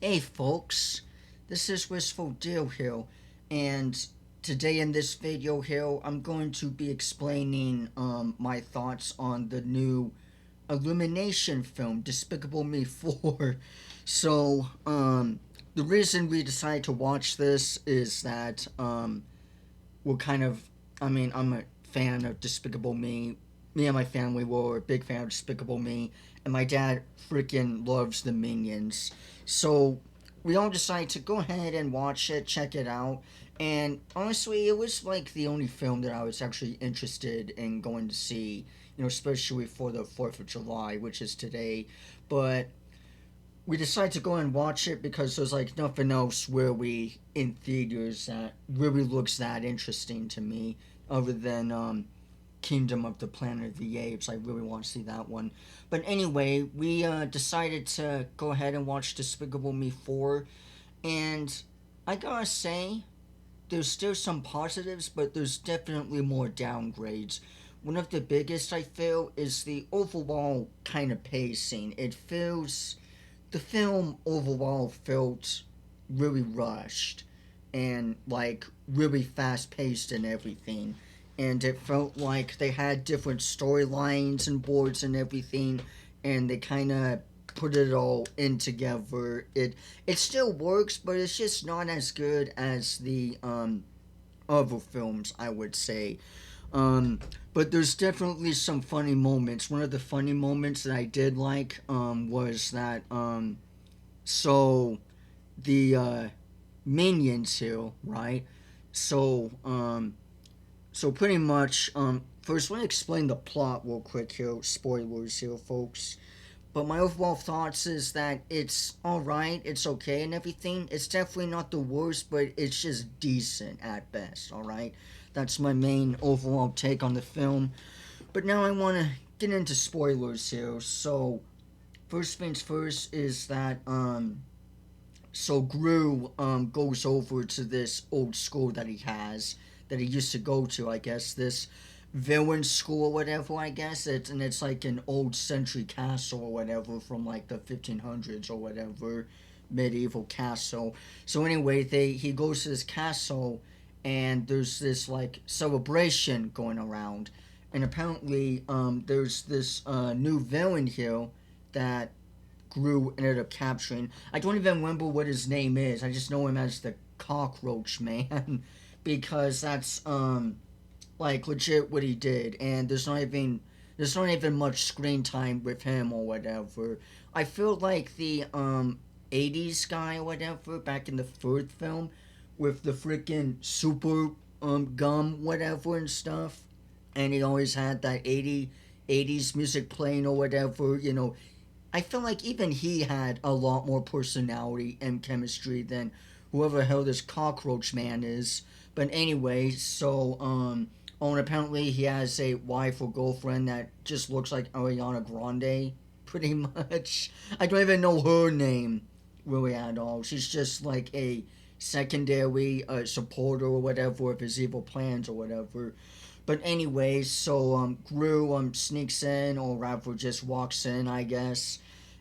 Hey folks, this is Wistful Deal here, and today in this video here, I'm going to be explaining my thoughts on the new Illumination film, Despicable Me 4. So, the reason we decided to watch this is that we're kind of, I'm a fan of Despicable Me. Me and my family were a big fan of Despicable Me, and my dad freaking loves the Minions. So we all decided to go ahead and watch it, check it out. And honestly, it was like the only film that I was actually interested in going to see, especially for the 4th of July, which is today. But we decided to go and watch it because there's like nothing else really in theaters that really looks that interesting to me other than Kingdom of the Planet of the Apes. I really want to see that one. But anyway, we decided to go ahead and watch Despicable Me 4. And I gotta say, there's still some positives, but there's definitely more downgrades. One of the biggest I feel is the overall kind of pacing. The film overall felt really rushed and like really fast paced and everything, and it felt like they had different storylines and boards and everything, and they kind of put it all in together. It still works, but it's just not as good as the other films, I would say. um but there's definitely some funny moments. One of the funny moments that I did like was that so the minions here, right? So pretty much first let me explain the plot real quick here. Spoilers here, folks. But my overall thoughts is that it's alright, it's okay and everything. It's definitely not the worst, but it's just decent at best, alright? That's my main overall take on the film. But now I want to get into spoilers here. So, first things first is that so Gru goes over to this old school that he has, that he used to go to, I guess, this villain school or whatever, I guess. It's like an old century castle or whatever from like the 1500s or whatever, medieval castle. So anyway, he goes to this castle, and there's this like celebration going around, and apparently there's this new villain here that Gru ended up capturing. I don't even remember what his name is. I just know him as the Cockroach Man because that's like legit what he did, and there's not even much screen time with him or whatever. I feel like the 80s guy or whatever back in the third film with the freaking super gum whatever and stuff, and he always had that 80s music playing or whatever. I feel like even he had a lot more personality and chemistry than whoever the hell this cockroach man is. But anyway, so and apparently he has a wife or girlfriend that just looks like Ariana Grande, pretty much. I don't even know her name really at all. She's just like a secondary supporter or whatever of his evil plans or whatever. But anyway, so Gru sneaks in, or rather just walks in, I guess,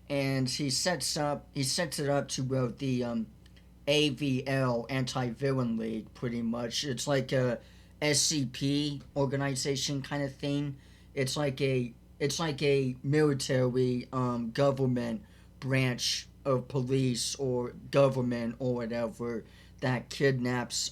and he sets it up to the AVL, Anti Villain League, pretty much. It's like a SCP organization kind of thing. It's like a military government branch of police or government or whatever that kidnaps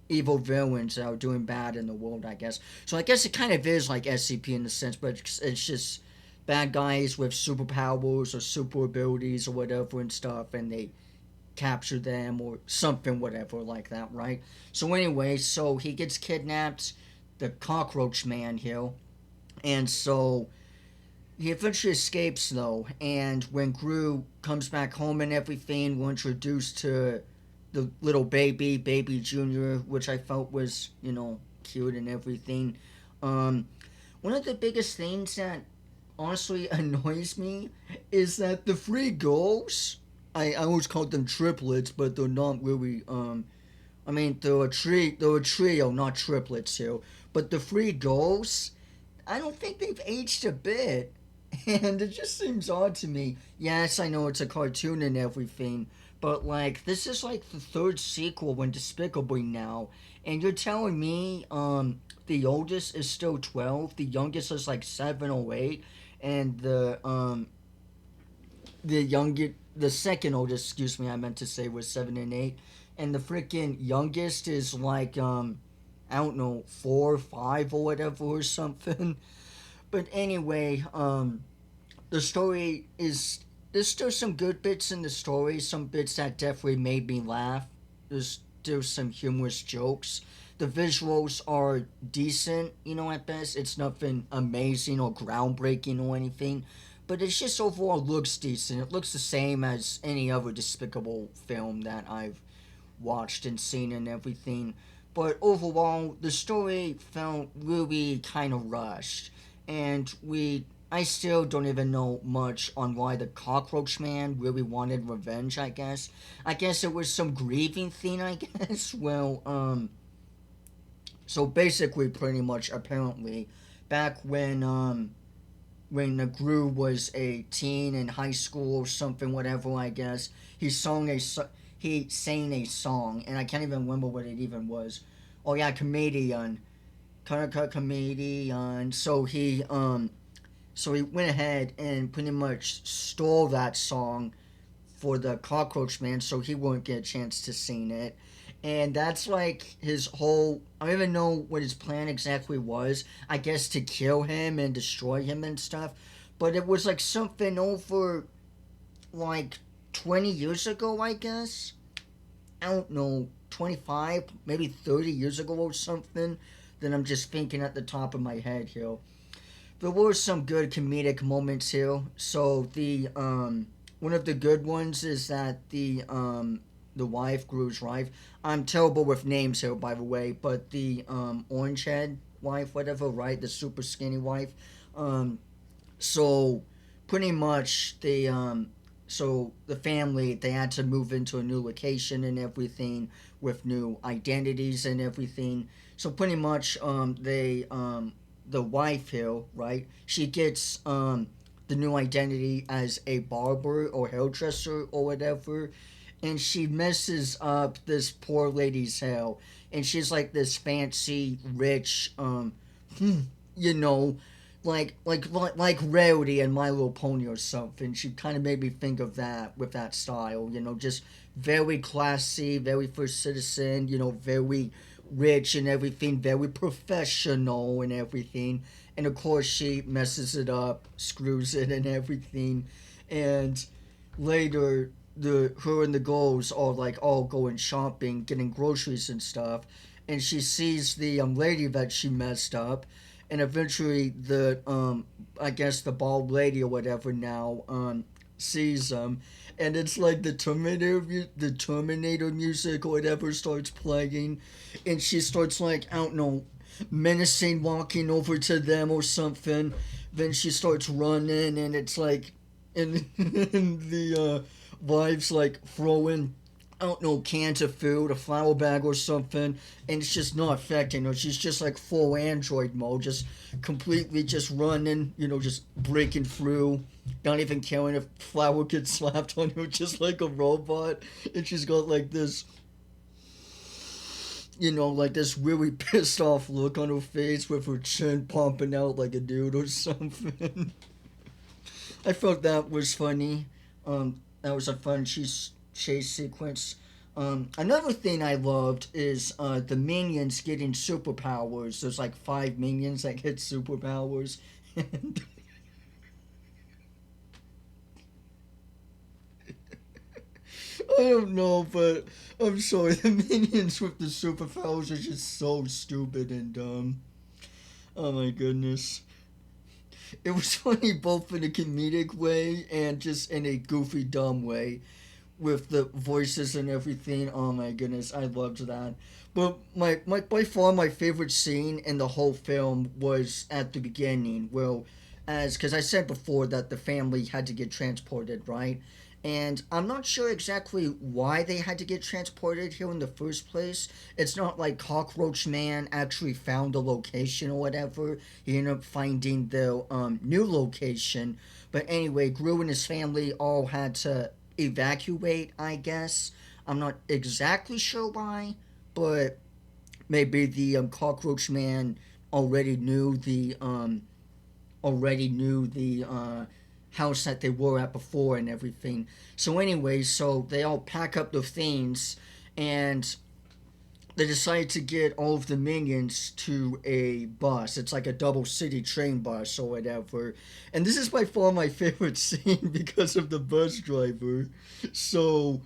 evil villains that are doing bad in the world, I guess. So I guess it kind of is like SCP in a sense, but it's just bad guys with superpowers or super abilities or whatever and stuff, and they capture them or something, whatever, like that, right? So anyway, so he gets kidnapped, the cockroach man here, and so he eventually escapes though. And when Gru comes back home and everything, we're introduced to the little baby Junior, which I felt was cute and everything. Um, One of the biggest things that honestly annoys me is that the three girls, I always call them triplets, but they're not really. They're a trio, not triplets here. But the three girls, I don't think they've aged a bit. And it just seems odd to me. Yes, I know it's a cartoon and everything, but like this is like the third sequel in Despicable Me now, and you're telling me the oldest is still 12, the youngest is like 7 or 8, and the second oldest, excuse me, I meant to say was 7 and 8, and the freaking youngest is like I don't know 4 or 5 or whatever or something. But anyway, the story is there's still some good bits in the story, some bits that definitely made me laugh. There's still some humorous jokes. The visuals are decent, at best. It's nothing amazing or groundbreaking or anything, but it's just overall looks decent. It looks the same as any other Despicable film that I've watched and seen and everything. But overall, the story felt really kind of rushed, and I still don't even know much on why the cockroach man really wanted revenge. I guess it was some grieving thing. I guess. Well, so basically, pretty much, apparently, back when the Gru was a teen in high school or something, whatever. I guess he sang a song, and I can't even remember what it even was. Oh yeah, comedian, comedian. So he went ahead and pretty much stole that song for the Cockroach Man, so he won't get a chance to sing it. And that's like his whole. I don't even know what his plan exactly was. I guess to kill him and destroy him and stuff. But it was like something over like 20 years ago, I guess. I don't know, 25, maybe 30 years ago or something. That I'm just thinking at the top of my head here. There were some good comedic moments here. So the one of the good ones is that the wife, Gru's wife. I'm terrible with names here, by the way, but the orange head wife, whatever, right? The super skinny wife. Um, so pretty much the family, they had to move into a new location and everything with new identities and everything. So pretty much the wife here, right? She gets the new identity as a barber or hairdresser or whatever, and she messes up this poor lady's hair, and she's like this fancy, rich, you know, like Rarity and My Little Pony or something. She kind of made me think of that with that style, just very classy, very first citizen, very rich and everything, very professional and everything. And of course, she messes it up, screws it, and everything. And later, the her and the girls are like all going shopping, getting groceries and stuff. And she sees the lady that she messed up, and eventually I guess the bald lady or whatever now sees them, and it's like the Terminator music or whatever starts playing, and she starts like I don't know, menacing, walking over to them or something. Then she starts running, and it's like, and, and the wife's like throwing I don't know, cans of food, a flour bag or something, and it's just not affecting her. She's just like full android mode, just completely just running, just breaking through, not even caring if flour gets slapped on her, just like a robot. And she's got like this, like this really pissed off look on her face with her chin pumping out like a dude or something. I thought that was funny. That was a fun chase sequence. Another thing I loved is the minions getting superpowers. There's like 5 minions that get superpowers. And I don't know, but I'm sorry. The minions with the superpowers are just so stupid and dumb. Oh my goodness. It was funny both in a comedic way and just in a goofy, dumb way with the voices and everything. Oh my goodness, I loved that. But my by far my favorite scene in the whole film was at the beginning. Well, as because I said before that the family had to get transported, right? And I'm not sure exactly why they had to get transported here in the first place. It's not like Cockroach Man actually found the location or whatever. He ended up finding the new location. But anyway, Gru and his family all had to evacuate, I guess. I'm not exactly sure why, but maybe the Cockroach Man already knew the house that they were at before and everything. So anyway, so they all pack up their things and they decide to get all of the minions to a bus. It's like a double city train bus or whatever. And this is by far my favorite scene because of the bus driver. So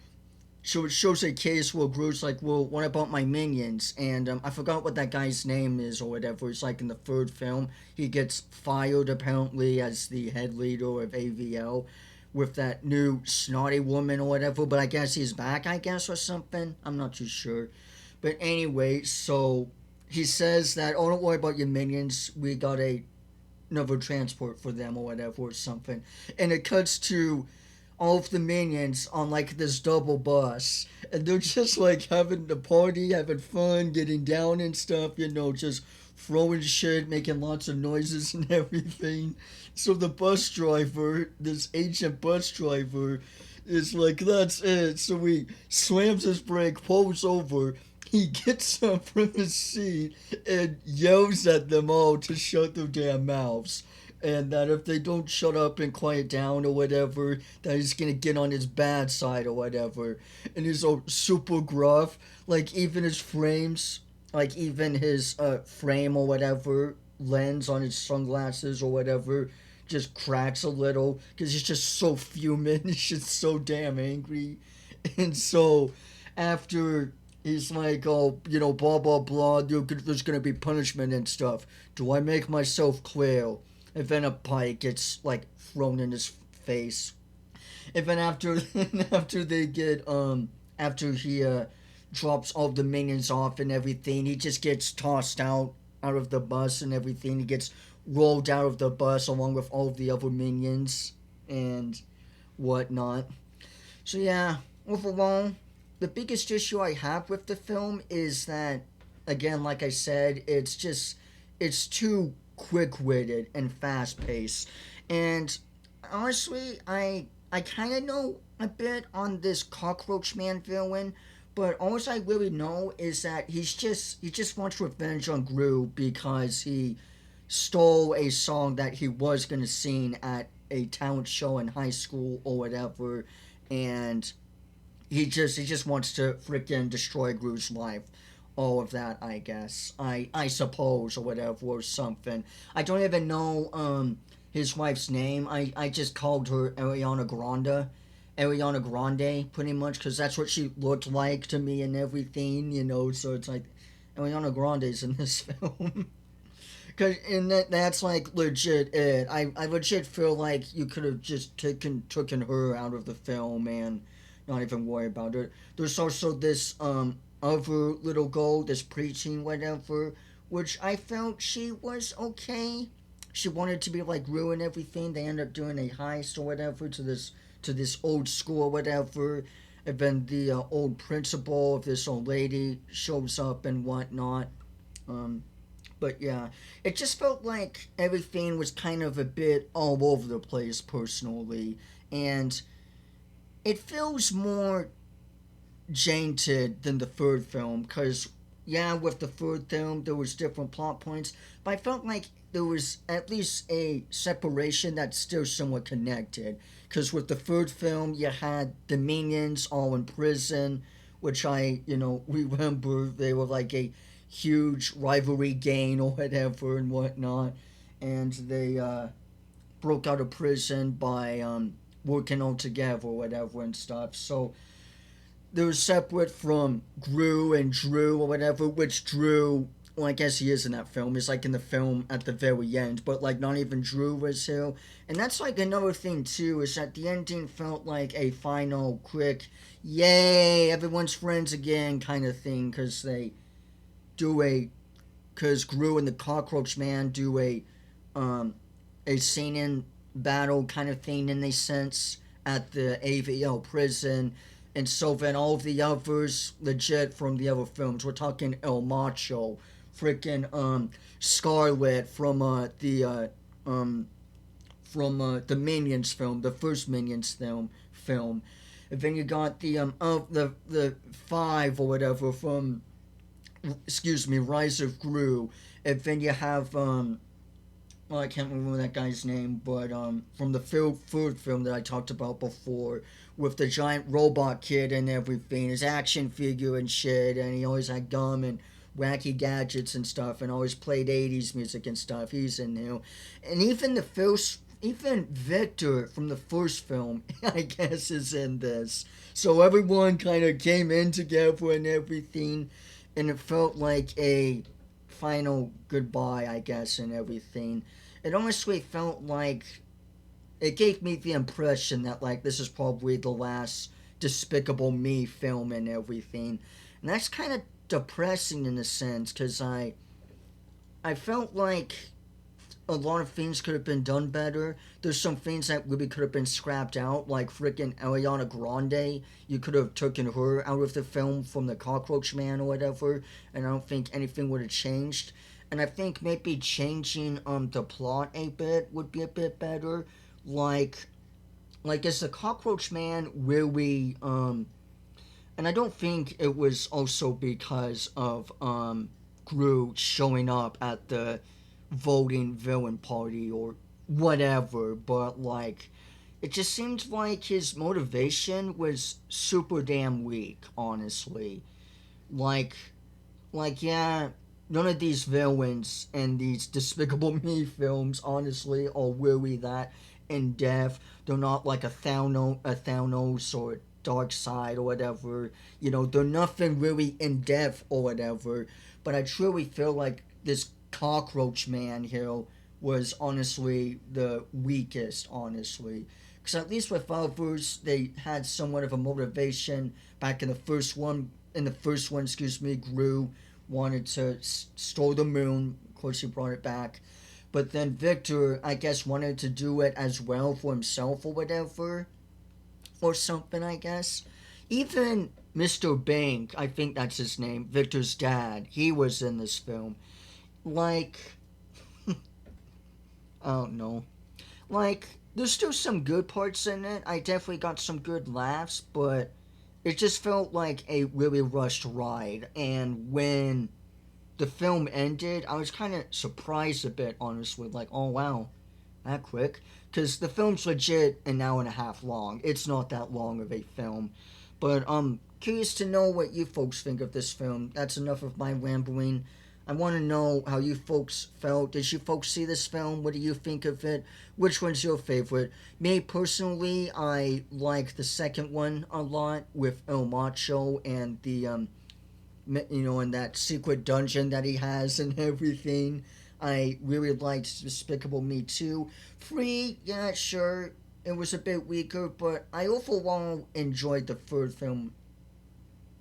so it shows a case where Groot's like, well, what about my minions? And I forgot what that guy's name is or whatever. It's like in the third film. He gets fired apparently as the head leader of AVL with that new snotty woman or whatever. But I guess he's back, I guess, or something. I'm not too sure. But anyway, so he says that, oh, don't worry about your minions. We got another transport for them or whatever or something. And it cuts to all of the minions on like this double bus, and they're just like having the party, having fun, getting down and stuff, just throwing shit, making lots of noises and everything. So the bus driver, this ancient bus driver, is like, that's it. So he slams his brake, pulls over, he gets up from his seat and yells at them all to shut their damn mouths. And that if they don't shut up and quiet down or whatever, that he's gonna get on his bad side or whatever. And he's all super gruff. Like even his frames, like even his frame or whatever, lens on his sunglasses or whatever, just cracks a little because he's just so fuming. He's just so damn angry. And so after he's like, oh, blah, blah, blah, there's going to be punishment and stuff. Do I make myself clear? And then a pike gets, like, thrown in his face. And then after they get, after he, drops all the minions off and everything, he just gets tossed out of the bus and everything. He gets rolled out of the bus along with all of the other minions and whatnot. So yeah, overall, the biggest issue I have with the film is that, again, like I said, it's too quick-witted and fast-paced. And honestly, I kind of know a bit on this Cockroach Man villain, but all I really know is that he just wants revenge on Gru because he stole a song that he was gonna sing at a talent show in high school or whatever, and he just wants to freaking destroy Gru's life. All of that, I guess. I suppose or whatever or something. I don't even know his wife's name. I just called her Ariana Grande. Ariana Grande, pretty much, because that's what she looked like to me and everything. So it's like Ariana Grande's in this film. Cause and that's like legit it. I legit feel like you could have just taken her out of the film and not even worry about it. There's also this other little girl, this preaching whatever, which I felt she was okay. She wanted to be like ruin everything. They end up doing a heist or whatever to this old school or whatever. And then the old principal of this old lady shows up and whatnot. Um, but yeah, it just felt like everything was kind of a bit all over the place personally. And it feels more janted than the third film because yeah, with the third film there was different plot points, but I felt like there was at least a separation that's still somewhat connected. Because with the third film, you had the minions all in prison, which I remember they were like a huge rivalry gang or whatever and whatnot, and they broke out of prison by working all together or whatever and stuff. So they're separate from Gru and Drew or whatever, which Drew, well, I guess he is in that film. He's like in the film at the very end, but like not even Drew was here. And that's like another thing too, is that the ending felt like a final quick, yay, everyone's friends again kind of thing, because they do because Gru and the Cockroach Man do um, a singing battle kind of thing in a sense at the AVL prison. And so then all of the others, legit from the other films, we're talking El Macho, freaking Scarlet um from the Minions film, the first Minions film. And then you got the five or whatever from, excuse me, Rise of Gru. And then you have well, I can't remember that guy's name, but from the third film that I talked about before, with the giant robot kid and everything, his action figure and shit, and he always had gum and wacky gadgets and stuff, and always played 80s music and stuff. He's in there. And even Victor from the first film, I guess, is in this. So everyone kind of came in together and everything, and it felt like a final goodbye, I guess, and everything. It honestly felt like it gave me the impression that like this is probably the last Despicable Me film and everything, and that's kind of depressing in a sense because I felt like a lot of things could have been done better. There's some things that really could have been scrapped out, like freaking Ariana Grande. You could have taken her out of the film from the Cockroach Man or whatever, and I don't think anything would have changed. And I think maybe changing the plot a bit would be a bit better. Like is the Cockroach Man really and I don't think it was also because of Groot showing up at the voting villain party or whatever, but like it just seemed like his motivation was super damn weak, honestly. Like yeah, none of these villains in these Despicable Me films, honestly, are really that in depth. They're not like a Thanos or Dark Side or whatever. You know, they're nothing really in depth or whatever. But I truly feel like this Cockroach Man here was honestly the weakest, honestly. Because at least with others, they had somewhat of a motivation. Back in the first one, excuse me, Gru wanted to store the moon. Of course, he brought it back. But then Victor, I guess, wanted to do it as well for himself or whatever. Or something, I guess. Even Mr. Bank, I think that's his name, Victor's dad, he was in this film. Like, I don't know. Like, there's still some good parts in it. I definitely got some good laughs, but it just felt like a really rushed ride. And when the film ended, I was kind of surprised a bit, honestly. Like, oh wow, that quick. Because the film's legit an hour and a half long. It's not that long of a film. But I'm curious to know what you folks think of this film. That's enough of my rambling. I want to know how you folks felt. Did you folks see this film? What do you think of it? Which one's your favorite? Me personally, I like the second one a lot with El Macho and the in that secret dungeon that he has and everything. I really liked Despicable Me 2. 3, yeah, sure, it was a bit weaker, but I overall enjoyed the third film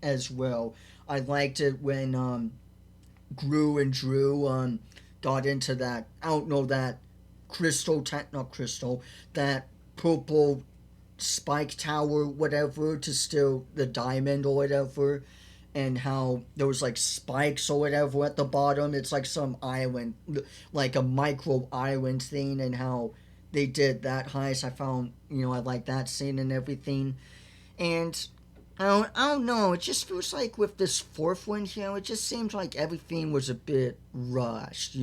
as well. I liked it when Gru and Drew got into that, I don't know, that not crystal, that purple spike tower, whatever, to steal the diamond or whatever, and how there was like spikes or whatever at the bottom. It's like some island, like a micro island thing, and how they did that heist. I found, I like that scene and everything. And I don't know. It just feels like with this fourth one here, it just seems like everything was a bit rushed.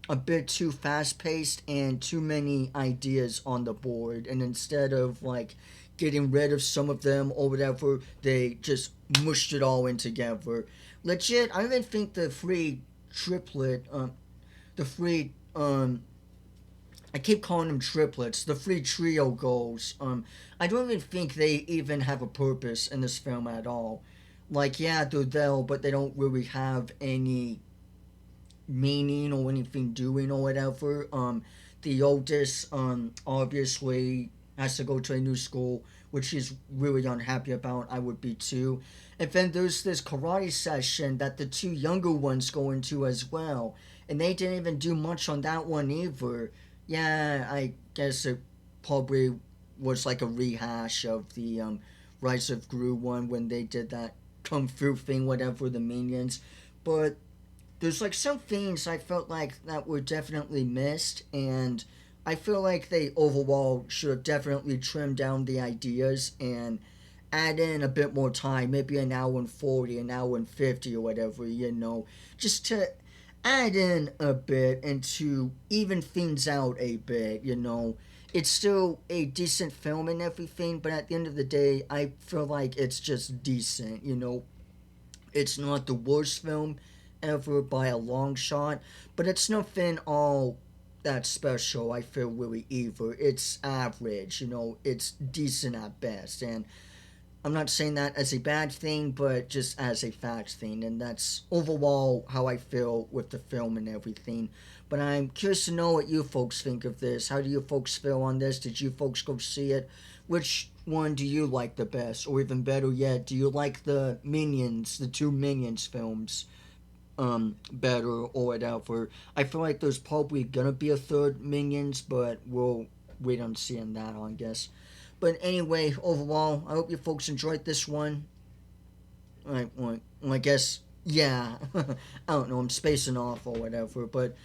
A bit too fast paced and too many ideas on the board. And instead of like getting rid of some of them or whatever, they just mushed it all in together. Legit, I even think the free triplet, the free I keep calling them triplets, the three trio goals. I don't even think they even have a purpose in this film at all. Like, yeah, they're there, but they don't really have any meaning or anything doing or whatever. The oldest, obviously has to go to a new school, which she's really unhappy about. I would be too. And then there's this karate session that the two younger ones go into as well, and they didn't even do much on that one either. Yeah, I guess it probably was like a rehash of the Rise of Gru one when they did that kung fu thing, whatever, the minions. But there's like some things I felt like that were definitely missed, and I feel like they overall should have definitely trimmed down the ideas and add in a bit more time, maybe an hour and 40, an hour and 50, or whatever, just to add in a bit and to even things out a bit. It's still a decent film and everything, but at the end of the day, I feel like it's just decent. It's not the worst film ever by a long shot, but it's nothing all that special, I feel, really, either. It's average. It's decent at best, and I'm not saying that as a bad thing, but just as a fact thing, and that's overall how I feel with the film and everything. But I'm curious to know what you folks think of this. How do you folks feel on this? Did you folks go see it? Which one do you like the best? Or even better yet, do you like the Minions, the two Minions films, better or whatever? I feel like there's probably gonna be a third Minions, but we'll wait on seeing that, I guess. But anyway, overall, I hope you folks enjoyed this one. I guess, yeah. I don't know, I'm spacing off or whatever. But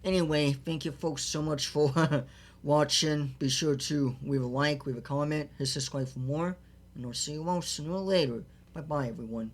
anyway, thank you folks so much for watching. Be sure to leave a like, leave a comment, hit subscribe for more. And I'll see you all sooner or later. Bye bye, everyone.